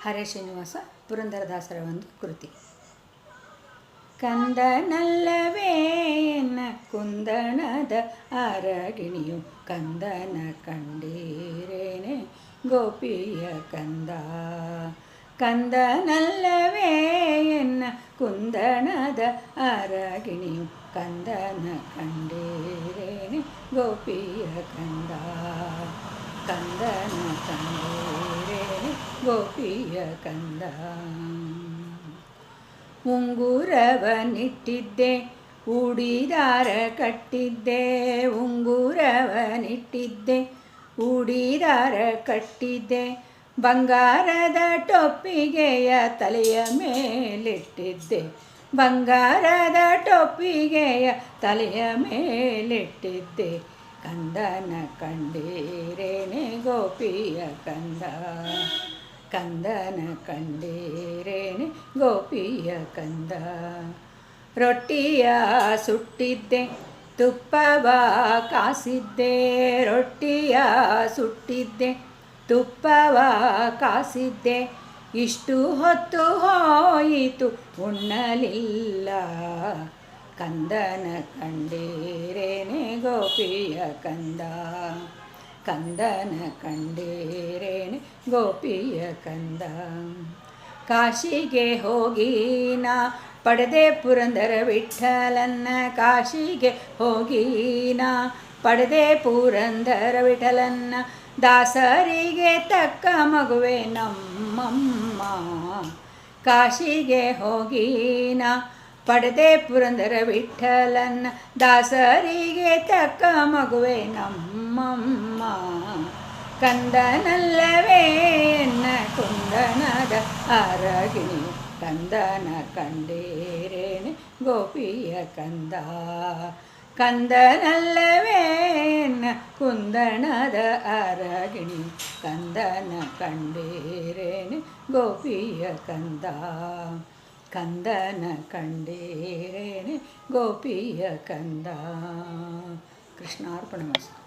ಹರೇ ಶ್ರೀನಿವಾಸ ಪುರಂದರದಾಸರ ಒಂದು ಕೃತಿ. ಕಂದನಲ್ಲವೇ ಎನ್ನ ಕುಂದಣದ ಅರಗಿಣಿಯು, ಕಂದನ ಕಂಡೀರೇನೆ ಗೋಪಿಯ ಕಂದ. ಕಂದನಲ್ಲವೇ ಎನ್ನ ಕುಂದಣದ ಅರಗಿಣಿಯು, ಕಂದನ ಕಂಡೀರೇನೆ ಗೋಪಿಯ ಕಂದ. ಕಂದನ ಕಂಡೀರೇನೆ ಗೋಪಿಯ ಕಂದ. ಉಂಗುರವನಿಟ್ಟಿದ್ದೆ ಉಡಿದಾರ ಕಟ್ಟಿದ್ದೆ, ಉಂಗುರವನಿಟ್ಟಿದ್ದೆ ಉಡಿದಾರ ಕಟ್ಟಿದ್ದೆ, ಬಂಗಾರದ ಟೊಪ್ಪಿಗೆಯ ತಲೆಯ ಮೇಲಿಟ್ಟಿದ್ದೆ, ಬಂಗಾರದ ಟೊಪ್ಪಿಗೆಯ ತಲೆಯ ಮೇಲಿಟ್ಟಿದ್ದೆ, ಕಂದನ ಕಂಡೀರೇನೆ ಗೋಪಿಯ ಕಂದ. ಕಂದನ ಕಂಡೀರೇನೆ ಗೋಪಿಯ ಕಂದ. ರೊಟ್ಟಿಯ ಸುಟ್ಟಿದ್ದೆ ತುಪ್ಪವ ಕಾಸಿದ್ದೆ, ರೊಟ್ಟಿಯ ಸುಟ್ಟಿದ್ದೆ ತುಪ್ಪವ ಕಾಸಿದ್ದೆ, ಇಷ್ಟು ಹೊತ್ತು ಹೋಯಿತು ಉಣ್ಣಲಿಲ್ಲ, ಕಂದನ ಕಂಡೀರೇನೆ ಗೋಪಿಯ ಕಂದ. ಕಂದನ ಕಂಡೀರೇನೆ ಗೋಪಿಯ ಕಂದ. ಕಾಶಿಗೆ ಹೋಗಿ ನಾ ಪಡೆದೆ ಪುರಂದರ ವಿಠಲನ್ನ, ಕಾಶಿಗೆ ಹೋಗಿ ನಾ ಪಡೆದೆ ಪುರಂದರ ವಿಠಲನ್ನ, ದಾಸರಿಗೆ ತಕ್ಕ ಮಗುವೆ ನಮ್ಮಮ್ಮ. ಕಾಶಿಗೆ ಹೋಗಿ ನಾ ಪಡೆದೆ ಪುರಂದರ ವಿಠಲನ್ನ, ದಾಸರಿಗೆ ತಕ್ಕ ಮಗುವೆ ನಮ್ಮಮ್ಮ. ಕಂದನಲ್ಲವೇ ಎನ್ನ ಕುಂದಣದ ಅರಗಿಣಿಯು, ಕಂದನ ಕಂಡೀರೇನೆ ಗೋಪಿಯ ಕಂದ. ಕಂದನಲ್ಲವೇ ಎನ್ನ ಕುಂದಣದ ಅರಗಿಣಿಯು, ಕಂದನ ಕಂಡೀರೇನೆ ಗೋಪಿಯ ಕಂದ. ಕಂದನ ಕಂಡೀರೇನೆ ಗೋಪಿಯ ಕಂದ. ಕೃಷ್ಣಾರ್ಪಣಮಸ್ತು.